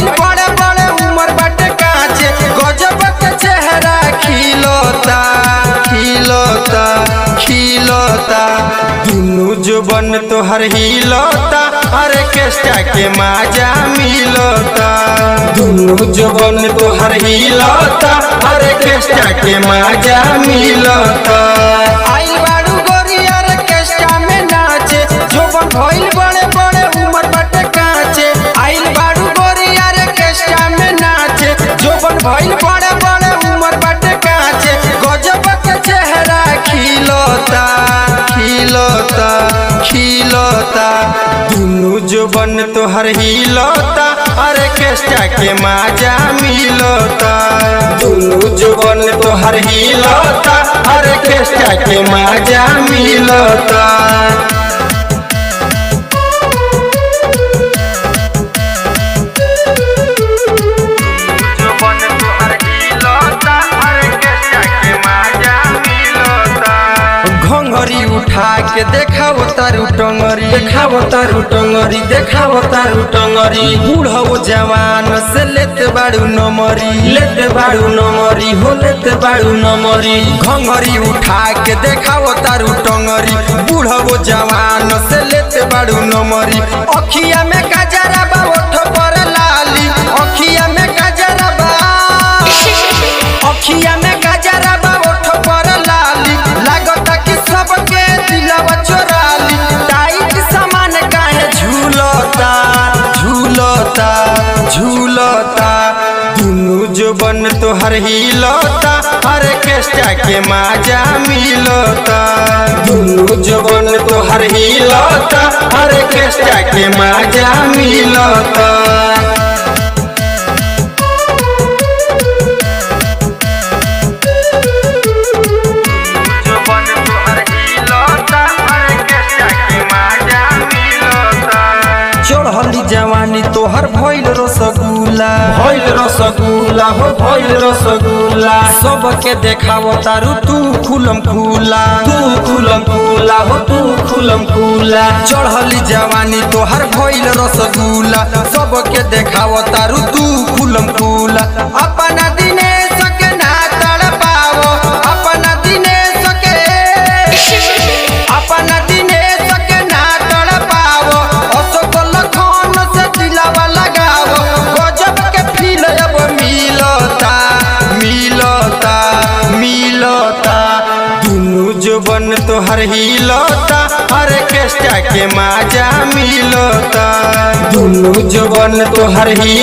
भइल बड़े बड़े उम्र बाटे काचे गजब के चेहरा खिलता खिलता खिलता दुनु जुबन तोहर हिलता अरे केस्टा के माजा मिलता दुनु जुबन तोहर हिलता अरे केस्टा के माजा मिलता आइल बाड़ू गोरिया रे केस्टा में नाचे जुबन भइल बड़े बड़े उम्र बाटे काचे आइल बाड़ू गोरिया रे केस्टा में नाचे जुबन भइल बड़े बड़े उम्र बाटे काचे गजब के चेहरा खिलता खिलता खिलता दुनु जुबन तोहर हिलता अरे केस्टा के माजा मिलता दुनु जुबन तोहर हिलता अरे केस्टा के माजा मिलता घंघरी उठा के देखाओ तारू टंगरी देखाओ तारू टंगरी देखाओ तारू टंगरी बूढ़ो जवान से लेते बाड़ू नमरी लेते बाड़ू नमरी हो लेते बाड़ू नमरी घंघरी उठा के देखाओ तारू टंगरी बूढ़ो जवान से लेते बाड़ू नमरी अखिया में गजरा बा ओठ पर लाली अखिया में गजरा बा अखिया में गजरा बा ओठ पर लाली लागता कि सबके दिलवा चोराली टाइट सामान काहे झूलता झूलता झूलता दुनु जुबन तोहर हिलता अरे केस्टा के माजा मिलता दुनु जुबन तोहर हिलता अरे केस्टा के माजा मिलता चढ़ली जवानी तोहर भइल रसगुल्ला हो भइल रसगुल्ला सबके देखाव तारू तू खुलम खुला हो तू खुलम खुला चढ़ली जवानी तोहर भइल रसगुल्ला सबके देखाव तारू तू खुलम खुला अपना दिनेश के ना तड़पाओ अपना दिनेश के अपना दिनेश के ना तड़पाओ अशोक लखन से दिलावा लगाओ गजब के फील अब मिलता मिलता मिलता दुनु जुबन तोहर हिलता अरे केस्टा के माजा मिलता दुनु जुबन तोहर